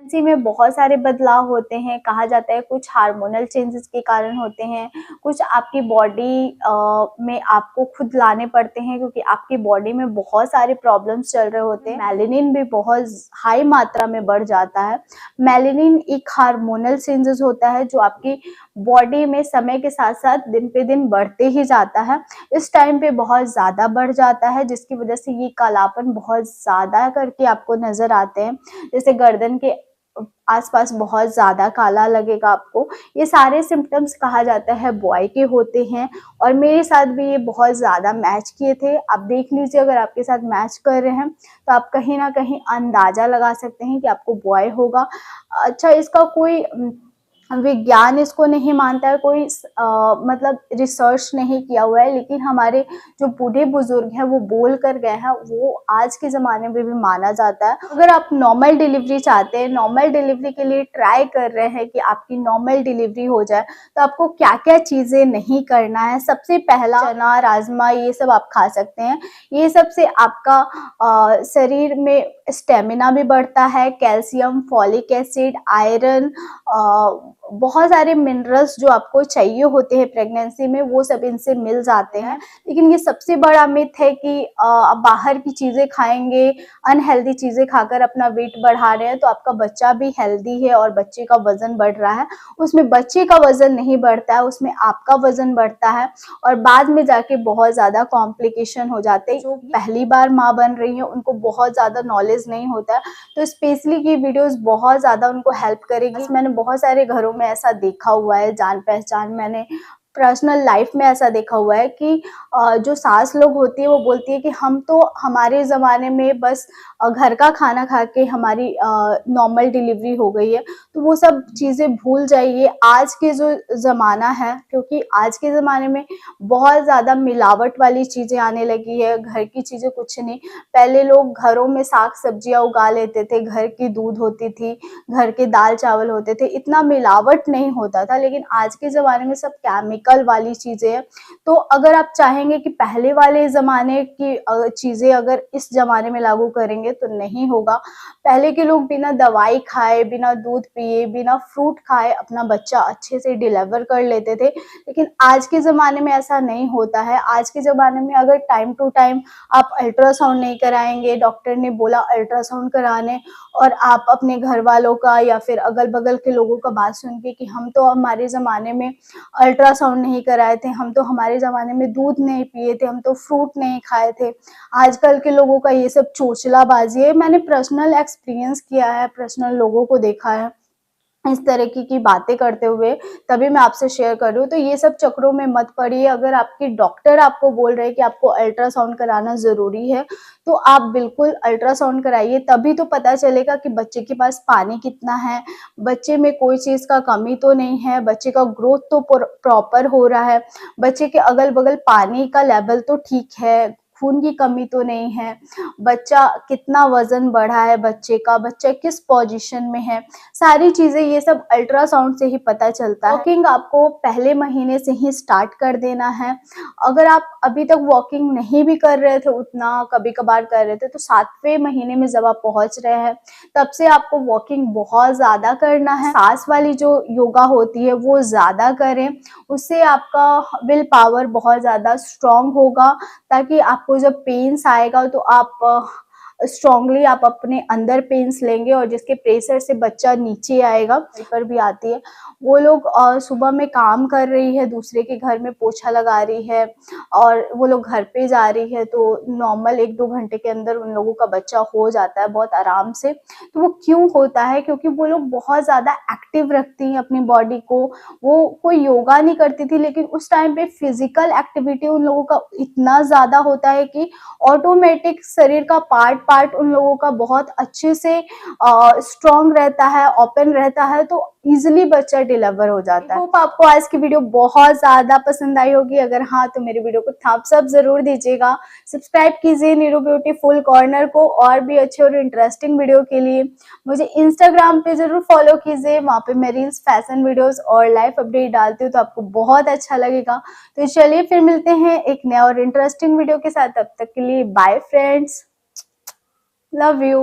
Pregnancy में बहुत सारे बदलाव होते हैं, कहा जाता है कुछ हार्मोनल चेंजेस के कारण होते हैं, कुछ आपकी बॉडी में आपको खुद लाने पड़ते हैं क्योंकि आपकी बॉडी में बहुत सारे प्रॉब्लम्स चल रहे होते हैं। मेलानिन भी बहुत हाई मात्रा में बढ़ जाता है। मेलानिन एक हार्मोनल चेंजेस होता है जो आपकी बॉडी में समय के साथ साथ दिन पे दिन बढ़ते ही जाता है। इस टाइम पे बहुत ज़्यादा बढ़ जाता है जिसकी वजह से ये कालापन बहुत ज़्यादा करके आपको नज़र आते हैं। जैसे गर्दन के आसपास बहुत ज़्यादा काला लगेगा आपको। ये सारे सिम्पटम्स कहा जाता है बॉय के होते हैं और मेरे साथ भी ये बहुत ज़्यादा मैच किए थे। आप देख लीजिए, अगर आपके साथ मैच कर रहे हैं तो आप कहीं ना कहीं अंदाज़ा लगा सकते हैं कि आपको बॉय होगा। अच्छा, इसका कोई विज्ञान इसको नहीं मानता है, कोई मतलब रिसर्च नहीं किया हुआ है, लेकिन हमारे जो बूढ़े बुजुर्ग हैं वो बोल कर गए हैं, वो आज के ज़माने में भी माना जाता है। अगर आप नॉर्मल डिलीवरी चाहते हैं, नॉर्मल डिलीवरी के लिए ट्राई कर रहे हैं कि आपकी नॉर्मल डिलीवरी हो जाए, तो आपको क्या क्या चीज़ें नहीं करना है। सबसे पहला, चना, राजमा, ये सब आप खा सकते हैं। ये सब से आपका शरीर में स्टेमिना भी बढ़ता है, कैल्शियम, फॉलिक एसिड, आयरन, बहुत सारे मिनरल्स जो आपको चाहिए होते हैं प्रेगनेंसी में, वो सब इनसे मिल जाते हैं। लेकिन ये सबसे बड़ा मिथ है कि आप बाहर की चीज़ें खाएंगे, अनहेल्दी चीज़ें खाकर अपना वेट बढ़ा रहे हैं तो आपका बच्चा भी हेल्दी है और बच्चे का वजन बढ़ रहा है। उसमें बच्चे का वजन नहीं बढ़ता है, उसमें आपका वजन बढ़ता है और बाद में जाके बहुत ज़्यादा कॉम्प्लिकेशन हो जाते हैं। जो पहली बार माँ बन रही है उनको बहुत ज़्यादा नॉलेज नहीं होता है, तो स्पेशली ये वीडियोस बहुत ज़्यादा उनको हेल्प करेगी। मैंने बहुत सारे घरों में ऐसा देखा हुआ है, जान पहचान, मैंने पर्सनल लाइफ में ऐसा देखा हुआ है कि जो सास लोग होती है वो बोलती है कि हम तो हमारे ज़माने में बस घर का खाना खा के हमारी नॉर्मल डिलीवरी हो गई है। तो वो सब चीज़ें भूल जाइए। आज के जो ज़माना है, क्योंकि आज के ज़माने में बहुत ज़्यादा मिलावट वाली चीज़ें आने लगी है, घर की चीज़ें कुछ नहीं। पहले लोग घरों में साग सब्जियां उगा लेते थे, घर की दूध होती थी, घर के दाल चावल होते थे, इतना मिलावट नहीं होता था। लेकिन आज के ज़माने में सब केमिकल वाली चीज़ें हैं। तो अगर आप चाहेंगे कि पहले वाले ज़माने की चीज़ें अगर इस ज़माने में लागू करेंगे तो नहीं होगा। पहले के लोग बिना दवाई खाए, बिना दूध पिए, बिना फ्रूट खाए अपना बच्चा अच्छे से डिलीवर कर लेते थे। लेकिन आज के ज़माने में ऐसा नहीं होता है। आज के ज़माने में अगर टाइम टू टाइम आप अल्ट्रासाउंड नहीं कराएंगे, डॉक्टर ने बोला अल्ट्रासाउंड कराने, और आप अपने घर वालों का या फिर अगल बगल के लोगों का बात सुन के कि हम तो हमारे ज़माने में अल्ट्रासाउंड नहीं कराए थे, हम तो हमारे ज़माने में दूध नहीं पिए थे, हम तो फ्रूट नहीं खाए थे, आजकल के लोगों का ये सब चोचलाबाजी है। मैंने पर्सनल एक्सपीरियंस किया है, पर्सनल लोगों को देखा है इस तरह की बातें करते हुए, तभी मैं आपसे शेयर कर रही हूँ। तो ये सब चक्रों में मत पड़िए। अगर आपके डॉक्टर आपको बोल रहे हैं कि आपको अल्ट्रासाउंड कराना ज़रूरी है, तो आप बिल्कुल अल्ट्रासाउंड कराइए। तभी तो पता चलेगा कि बच्चे के पास पानी कितना है, बच्चे में कोई चीज़ का कमी तो नहीं है, बच्चे का ग्रोथ तो प्रॉपर हो रहा है, बच्चे के अगल बगल पानी का लेवल तो ठीक है, खून की कमी तो नहीं है, बच्चा कितना वजन बढ़ा है, बच्चे का, बच्चा किस पोजीशन में है, सारी चीज़ें ये सब अल्ट्रासाउंड से ही पता चलता है। वॉकिंग आपको पहले महीने से ही स्टार्ट कर देना है। अगर आप अभी तक वॉकिंग नहीं भी कर रहे थे, उतना कभी कभार कर रहे थे, तो 7वें महीने में जब आप पहुंच रहे हैं तब से आपको वॉकिंग बहुत ज़्यादा करना है। सांस वाली जो योगा होती है वो ज़्यादा करें, उससे आपका विल पावर बहुत ज़्यादा स्ट्रॉन्ग होगा, ताकि आपको जब पेन्स आएगा तो आप स्ट्रॉन्गली आप अपने अंदर पेन्स लेंगे और जिसके प्रेशर से बच्चा नीचे आएगा। पर भी आती है, वो लोग सुबह में काम कर रही है, दूसरे के घर में पोछा लगा रही है और वो लोग घर पे जा रही है, तो नॉर्मल 1-2 घंटे के अंदर उन लोगों का बच्चा हो जाता है बहुत आराम से। तो वो क्यों होता है? क्योंकि वो लोग बहुत ज़्यादा एक्टिव रखती हैं अपनी बॉडी को। वो कोई योगा नहीं करती थी, लेकिन उस टाइम पे फिजिकल एक्टिविटी उन लोगों का इतना ज़्यादा होता है कि ऑटोमेटिक शरीर का पार्ट पार्ट उन लोगों का बहुत अच्छे से स्ट्रॉन्ग रहता है, ओपन रहता है, तो इजिली बच्चा डिलीवर हो जाता है। होप आपको आज की वीडियो बहुत ज़्यादा पसंद आई होगी। अगर हाँ तो मेरे वीडियो को थम्स अप ज़रूर दीजिएगा। सब्सक्राइब कीजिए नीरू ब्यूटीफुल कॉर्नर को और भी अच्छे और इंटरेस्टिंग वीडियो के लिए। मुझे इंस्टाग्राम पे ज़रूर फॉलो कीजिए, वहाँ पे मैं रील्स, फैशन वीडियोज़ और लाइफ अपडेट डालती हूँ, तो आपको बहुत अच्छा लगेगा। तो चलिए फिर मिलते हैं एक नया और इंटरेस्टिंग वीडियो के साथ। तब तक के लिए बाय फ्रेंड्स, लव यू।